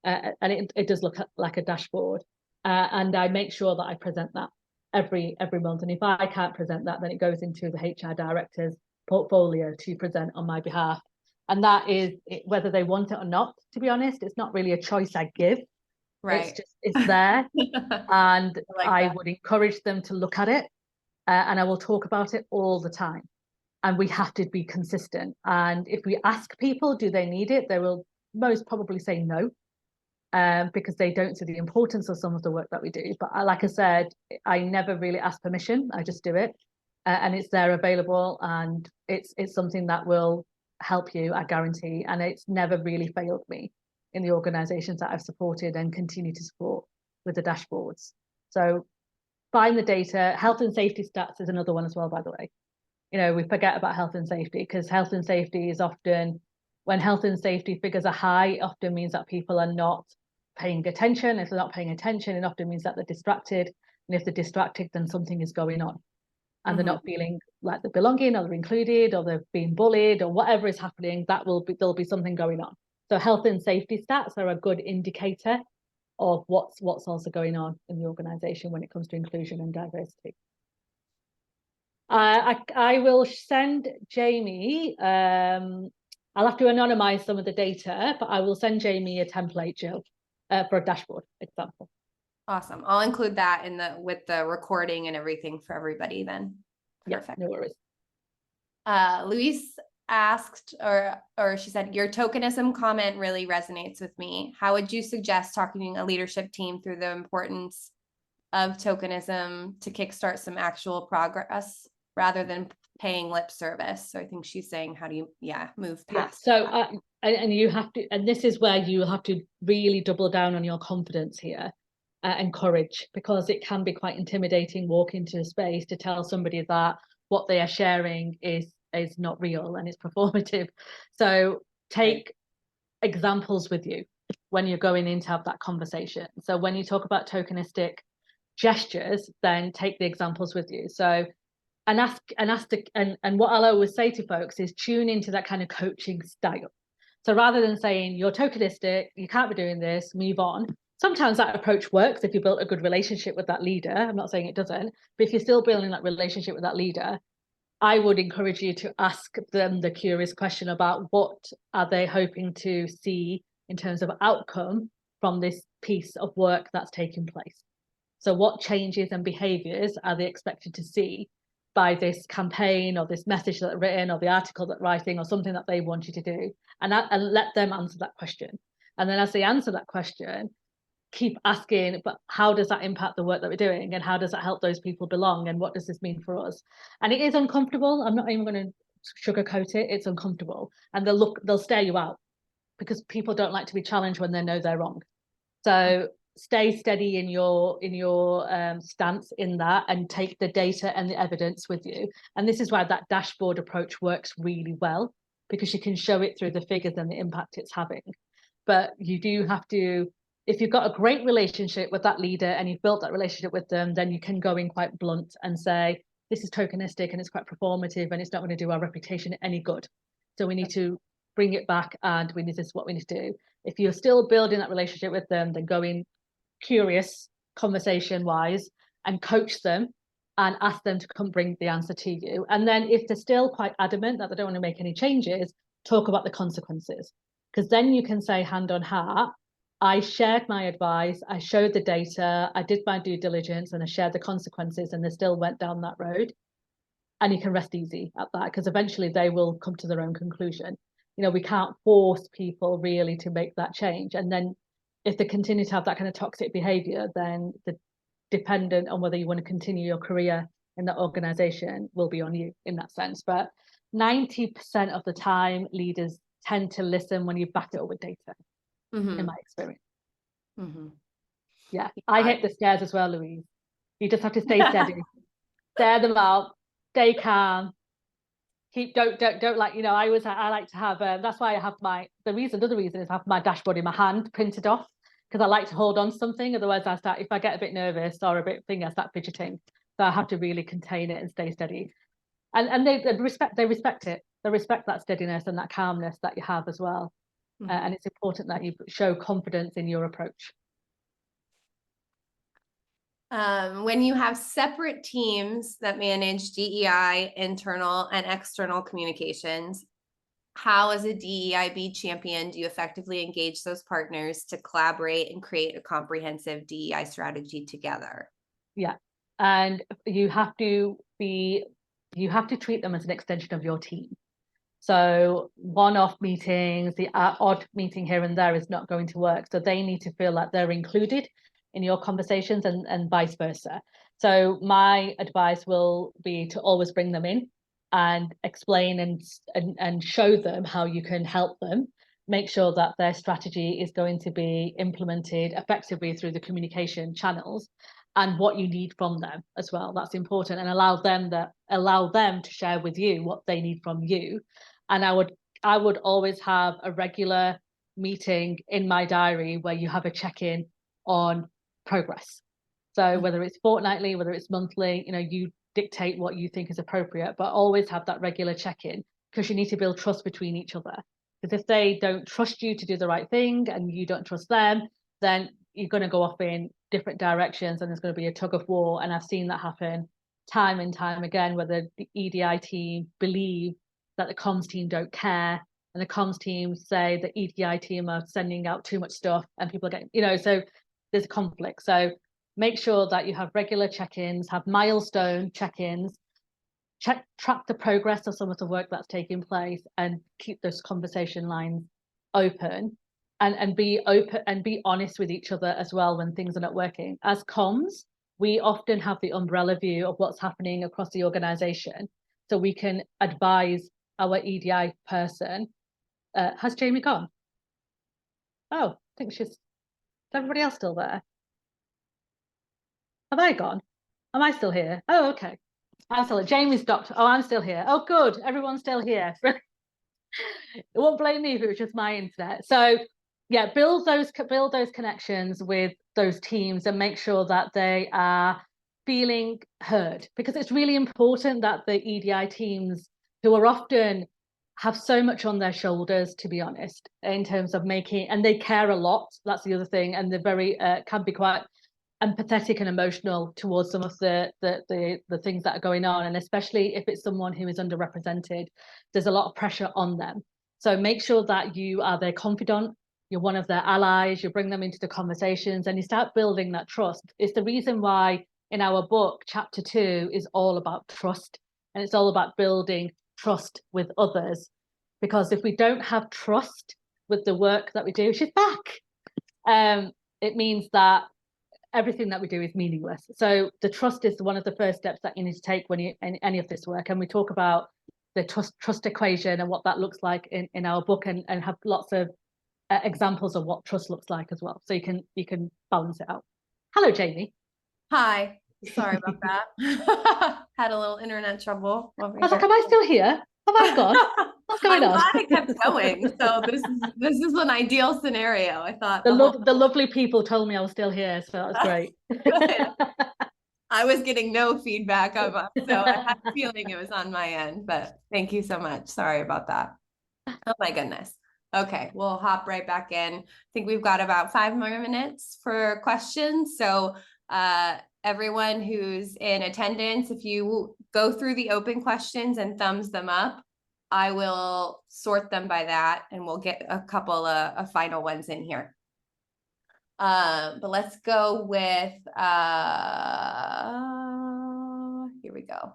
and it does look like a dashboard. And I make sure that I present that every month. And if I can't present that, then it goes into the HR director's portfolio to present on my behalf. And that is whether they want it or not. To be honest, it's not really a choice I give. Right. It's there. And I that. would encourage them to look at it, and I will talk about it all the time. And we have to be consistent. And if we ask people, do they need it? They will most probably say no, because they don't see the importance of some of the work that we do. But like I said, I never really ask permission. I just do it, and it's there available, and it's something that will help you, I guarantee. And it's never really failed me in the organizations that I've supported and continue to support with the dashboards. So find the data. Health and safety stats is another one as well, by the way. We forget about health and safety because health and safety is often, when health and safety figures are high, it often means that people are not paying attention. If they're not paying attention, it often means that they're distracted. And if they're distracted, then something is going on. And they're not feeling like they're belonging, or they're included, or they're being bullied, or whatever is happening, there'll be something going on. So health and safety stats are a good indicator of what's also going on in the organization when it comes to inclusion and diversity. I will send Jamie I'll have to anonymize some of the data, but I will send Jamie a template, Jill, for a dashboard example. Awesome. I'll include that in with the recording and everything for everybody then. Perfect. Yeah, no worries. Louise asked, or she said, your tokenism comment really resonates with me. How would you suggest talking to a leadership team through the importance of tokenism to kickstart some actual progress rather than paying lip service? So I think she's saying, how do you, move past? So, and you have to, and this is where you have to really double down on your confidence here and courage, because it can be quite intimidating walking into a space to tell somebody that what they are sharing is not real and it's performative. So take examples with you when you're going in to have that conversation. So when you talk about tokenistic gestures, then take the examples with you. So and what I'll always say to folks is tune into that kind of coaching style. So rather than saying you're tokenistic, you can't be doing this, move on. Sometimes that approach works if you built a good relationship with that leader. I'm not saying it doesn't, but if you're still building that relationship with that leader, I would encourage you to ask them the curious question about what are they hoping to see in terms of outcome from this piece of work that's taking place. So what changes and behaviors are they expected to see by this campaign or this message that they're written or the article that they're writing or something that they want you to do, and let them answer that question. And then as they answer that question, keep asking, but how does that impact the work that we're doing, and how does that help those people belong, and what does this mean for us? And it is uncomfortable. I'm not even going to sugarcoat it. It's uncomfortable, and they'll stare you out because people don't like to be challenged when they know they're wrong. So stay steady in your stance in that, and take the data and the evidence with you. And this is why that dashboard approach works really well, because you can show it through the figures and the impact it's having. But you do have to, if you've got a great relationship with that leader and you've built that relationship with them, then you can go in quite blunt and say, this is tokenistic and it's quite performative and it's not going to do our reputation any good. So we need to bring it back, and this is what we need to do. If you're still building that relationship with them, then go in curious, conversation wise, and coach them and ask them to come bring the answer to you. And then if they're still quite adamant that they don't want to make any changes, talk about the consequences, because then you can say hand on heart, I shared my advice, I showed the data, I did my due diligence, and I shared the consequences, and they still went down that road. And you can rest easy at that, because eventually they will come to their own conclusion. We can't force people really to make that change. And then if they continue to have that kind of toxic behavior, then the dependent on whether you want to continue your career in that organization will be on you in that sense. But 90% of the time, leaders tend to listen when you back it up with data, in my experience. Yeah, I hate the stares as well, Louise. You just have to stay steady, stare them out, stay calm. Don't like, I like to have, that's why I have another reason is I have my dashboard in my hand printed off, because I like to hold on to something. Otherwise if I get a bit nervous or a bit I start fidgeting. So I have to really contain it and stay steady. And they respect it. They respect that steadiness and that calmness that you have as well. And it's important that you show confidence in your approach. When you have separate teams that manage DEI, internal and external communications, how as a DEIB champion do you effectively engage those partners to collaborate and create a comprehensive DEI strategy together? Yeah, and you have to treat them as an extension of your team. So one-off meetings, the odd meeting here and there is not going to work. So they need to feel like they're included in your conversations, and vice versa. So my advice will be to always bring them in and explain and show them how you can help them. Make sure that their strategy is going to be implemented effectively through the communication channels, and what you need from them as well. That's important, and allow them to share with you what they need from you. And I would always have a regular meeting in my diary where you have a check-in on progress. So whether it's fortnightly, whether it's monthly, you dictate what you think is appropriate, but always have that regular check-in, because you need to build trust between each other. Because if they don't trust you to do the right thing and you don't trust them, then you're going to go off in different directions and there's going to be a tug of war. And I've seen that happen time and time again, where the EDI team believe that the comms team don't care, and the comms team say the EDI team are sending out too much stuff and people are getting, so there's a conflict. So make sure that you have regular check-ins, have milestone check-ins, track the progress of some of the work that's taking place, and keep those conversation lines open, and be open and be honest with each other as well when things are not working. As comms, we often have the umbrella view of what's happening across the organization, so we can advise our EDI person. Has Jamie gone? Oh, I think is everybody else still there? Have I gone? Am I still here? Oh, okay. I'm still here. Jamie's stopped. Oh, I'm still here. Oh, good. Everyone's still here. It won't blame me if it was just my internet. So yeah, build those connections with those teams and make sure that they are feeling heard, because it's really important that the EDI teams, who are often have so much on their shoulders, to be honest, in terms of making, and they care a lot. That's the other thing, and they're very can be quite empathetic and emotional towards some of the things that are going on, and especially if it's someone who is underrepresented, there's a lot of pressure on them. So make sure that you are their confidant, you're one of their allies, you bring them into the conversations, and you start building that trust. It's the reason why in our book, chapter 2 is all about trust, and it's all about building trust with others, because if we don't have trust with the work that we do, she's back, it means that everything that we do is meaningless. So the trust is one of the first steps that you need to take when you in any of this work. And we talk about the trust equation and what that looks like in our book, and have lots of examples of what trust looks like as well. So you can balance it out. Hello, Jamie. Hi. Sorry about that. Had a little internet trouble over I was here. like, am I still here? Have I gone? What's going on? I'm glad it kept going. So this is an ideal scenario. I thought the lovely people told me I was still here, so that was great. Good. I was getting no feedback on it, so I had a feeling it was on my end, but thank you so much. Sorry about that. Oh my goodness. Okay, we'll hop right back in. I think we've got about 5 more minutes for questions. So everyone who's in attendance, if you go through the open questions and thumbs them up, I will sort them by that, and we'll get a couple of final ones in here. But let's go with here we go.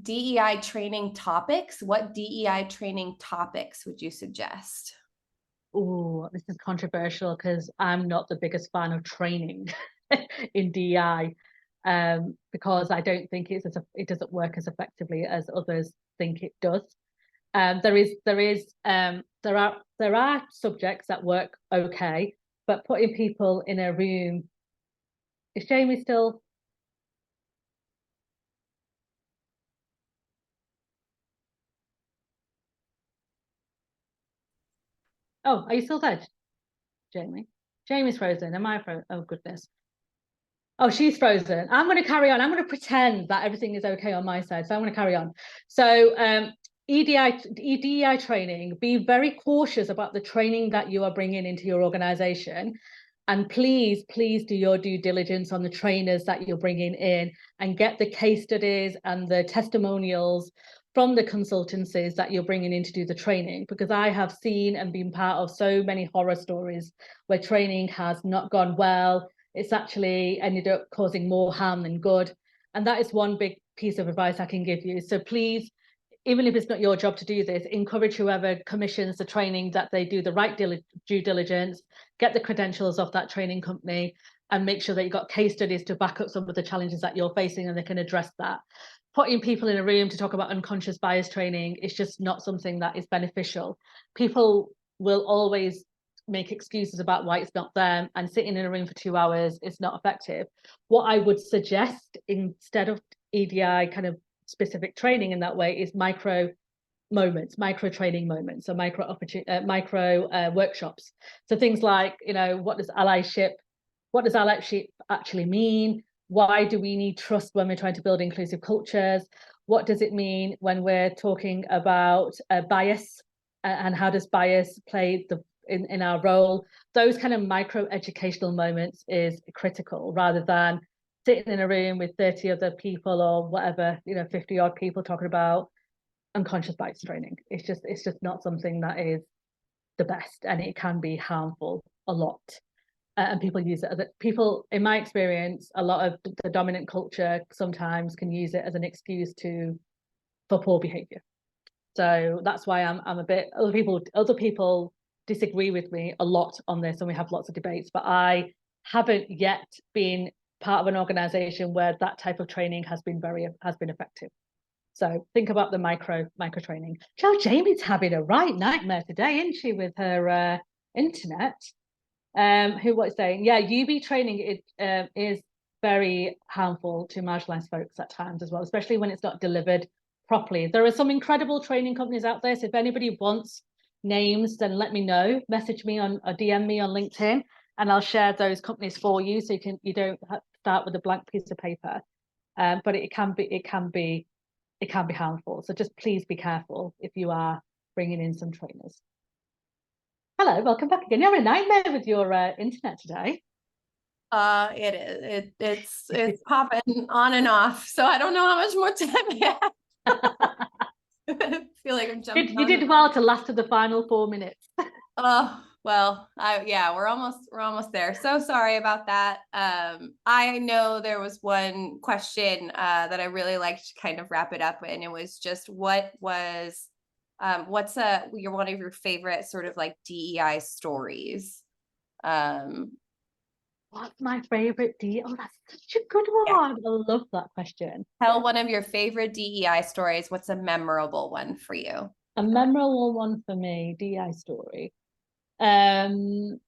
DEI training topics. What DEI training topics would you suggest? Oh, this is controversial because I'm not the biggest fan of training in DEI, because I don't think it doesn't work as effectively as others think it does. There are subjects that work okay, but putting people in a room. Is Jamie still? Oh, are you still there, Jamie? Jamie's frozen. Am I frozen? Oh, goodness. Oh, she's frozen. I'm going to carry on. I'm going to pretend that everything is okay on my side. So I'm going to carry on. So EDI training, be very cautious about the training that you are bringing into your organization. And please do your due diligence on the trainers that you're bringing in, and get the case studies and the testimonials from the consultancies that you're bringing in to do the training, because I have seen and been part of so many horror stories where training has not gone well. It's actually ended up causing more harm than good. And that is one big piece of advice I can give you. So please, even if it's not your job to do this, encourage whoever commissions the training that they do the right due diligence, get the credentials of that training company, and make sure that you've got case studies to back up some of the challenges that you're facing, and they can address that. Putting people in a room to talk about unconscious bias training is just not something that is beneficial. People will always make excuses about why it's not them, and sitting in a room for 2 hours is not effective. What I would suggest instead of EDI kind of specific training in that way is micro training moments, so micro workshops. So things like, what does allyship actually mean? Why do we need trust when we're trying to build inclusive cultures? What does it mean when we're talking about bias, and how does bias play in our role? Those kind of micro educational moments is critical, rather than sitting in a room with 30 other people or whatever, 50 odd people talking about unconscious bias training. It's just not something that is the best, and it can be harmful a lot. And people use it people, in my experience, a lot of the dominant culture sometimes can use it as an excuse for poor behavior. So that's why I'm a bit, other people disagree with me a lot on this, and we have lots of debates, but I haven't yet been part of an organization where that type of training has been effective. So think about the micro training. Jamie's having a right nightmare today, isn't she, with her internet? Who was saying, yeah, UB training is very harmful to marginalized folks at times as well, especially when it's not delivered properly. There are some incredible training companies out there. So if anybody wants names, then let me know. Message me or DM me on LinkedIn, and I'll share those companies for you, so you don't have to start with a blank piece of paper. But it can be harmful. So just please be careful if you are bringing in some trainers. Hello, welcome back again. You're having a nightmare with your internet today. It is. It's popping on and off. So I don't know how much more time I have. I feel like I'm jumping. You did well to last to the final 4 minutes. Oh, well, yeah, we're almost there. So sorry about that. I know there was one question that I really liked to kind of wrap it up, and it was just what's one of your favorite sort of like DEI stories? What's my favorite DEI? Oh, that's such a good one. Yeah. I love that question. Tell one of your favorite DEI stories. What's a memorable one for you? A memorable one for me, DEI story. So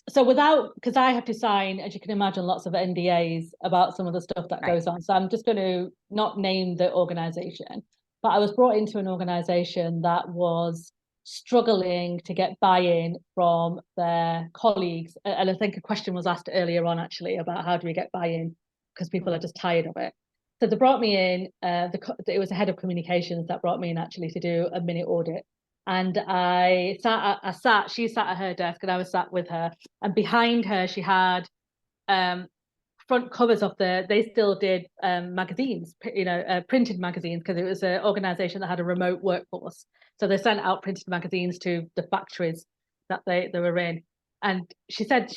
because I have to sign, as you can imagine, lots of NDAs about some of the stuff that goes on. So I'm just going to not name the organization, but I was brought into an organization that was struggling to get buy-in from their colleagues. And I think a question was asked earlier on, actually, about how do we get buy-in, because people are just tired of it. So they brought me in, it was a head of communications that brought me in actually to do a mini audit. And she sat at her desk and I was sat with her, and behind her she had front covers of they still did magazines, printed magazines, because it was an organization that had a remote workforce. So they sent out printed magazines to the factories that they were in. And she said,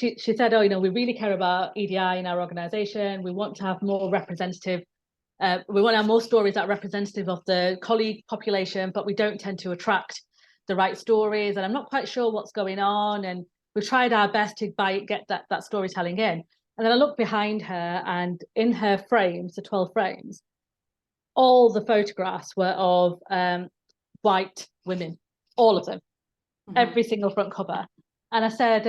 oh, we really care about EDI in our organization. We want to have more representative we want to have more stories that are representative of the colleague population, but we don't tend to attract the right stories, and I'm not quite sure what's going on. And we've tried our best to get that storytelling in. And then I looked behind her, and in her frames, the 12 frames, all the photographs were of white women, all of them, every single front cover. And I said,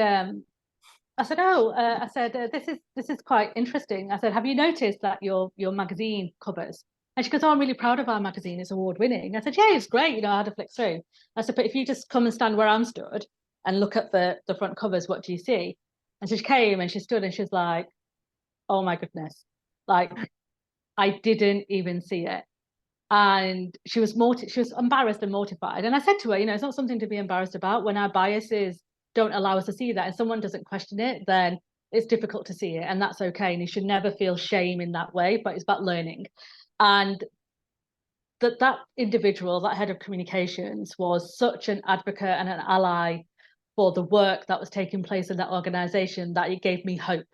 this is quite interesting. I said, have you noticed that your magazine covers? And she goes, oh, I'm really proud of our magazine. It's award winning. I said, yeah, it's great. I had to flick through. I said, but if you just come and stand where I'm stood and look at the front covers, what do you see? And so she came and she stood and she's like, oh my goodness, like I didn't even see it. And she was embarrassed and mortified. And I said to her, it's not something to be embarrassed about. When our biases don't allow us to see that and someone doesn't question it, then it's difficult to see it, and that's okay. And you should never feel shame in that way, but it's about learning. And that individual, that head of communications, was such an advocate and an ally for the work that was taking place in that organization that it gave me hope.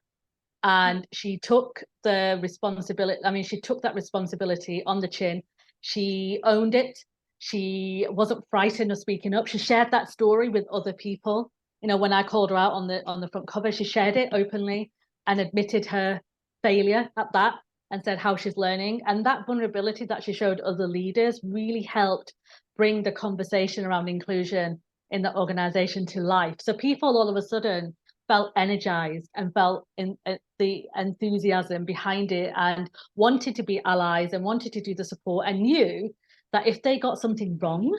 And she took the responsibility. I mean, she took that responsibility on the chin. She owned it. She wasn't frightened of speaking up. She shared that story with other people. When I called her out on the front cover, she shared it openly and admitted her failure at that and said how she's learning. And that vulnerability that she showed other leaders really helped bring the conversation around inclusion in the organization to life. So people all of a sudden felt energized and felt the enthusiasm behind it and wanted to be allies and wanted to do the support, and knew that if they got something wrong,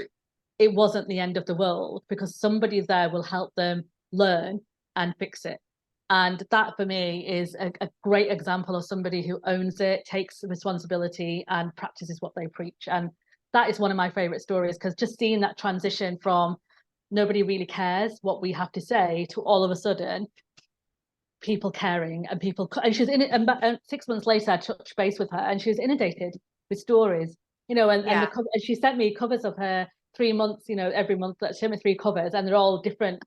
it wasn't the end of the world, because somebody there will help them learn and fix it. And that for me is a great example of somebody who owns it, takes responsibility and practices what they preach. And that is one of my favorite stories, because just seeing that transition from nobody really cares what we have to say to all of a sudden people caring, and she was in it. And 6 months later I touched base with her and she was inundated with stories you know, and Yeah. and she sent me covers of her 3 months, you know, every month that she sent me 3 covers, and they're all different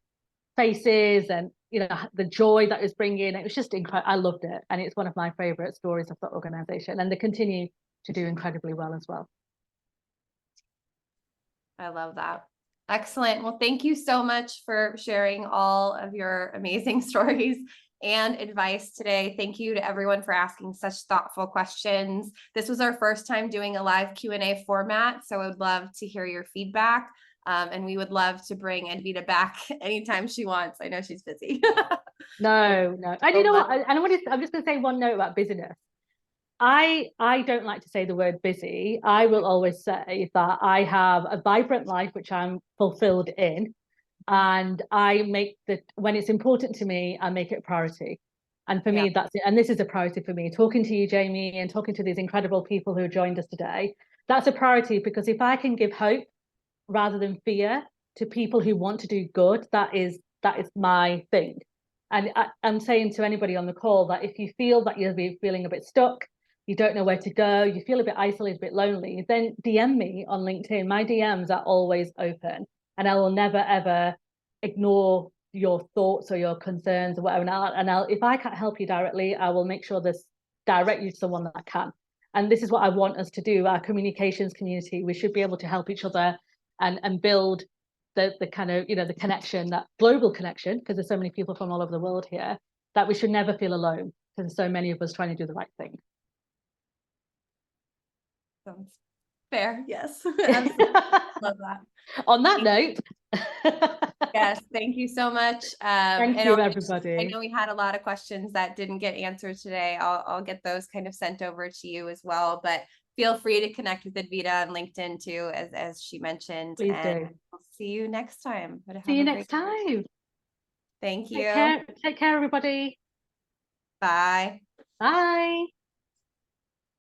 faces, and you know, the joy that is bringing. It was just incredible. I loved it, and it's one of my favorite stories of the organization, and they continue to do incredibly well as well. I love that. Excellent. Well, thank you so much for sharing all of your amazing stories and advice today. Thank you to everyone for asking such thoughtful questions. This was our first time doing a live Q&A format, so I would love to hear your feedback. And we would love to bring Advita back anytime she wants. I know she's busy. No. And you know what? I'm just going to say one note about busyness. I don't like to say the word busy. I will always say that I have a vibrant life, which I'm fulfilled in. And I make when it's important to me, I make it a priority. And for me, that's it. And this is a priority for me. Talking to you, Jamie, and talking to these incredible people who joined us today, that's a priority, because if I can give hope rather than fear to people who want to do good, that is my thing. And I'm saying to anybody on the call that if you feel that you're feeling a bit stuck, you don't know where to go, you feel a bit isolated, a bit lonely, then DM me on LinkedIn. My DMs are always open, and I will never ever ignore your thoughts or your concerns or whatever. And I'll if I can't help you directly, I will make sure this direct you to someone that can. And this is what I want us to do. Our communications community, we should be able to help each other and build the kind of, you know, the connection, that global connection, because there's so many people from all over the world here, that we should never feel alone, because there's so many of us trying to do the right thing. Sounds fair. Yes. Love that. On that note. Yes, thank you so much. Thank you, everybody. I know we had a lot of questions that didn't get answered today. I'll get those kind of sent over to you as well, but feel free to connect with Advita on LinkedIn too, as she mentioned. Please and do. We'll see you next time. See you next time. Thank you. Take care, everybody. Bye. Bye.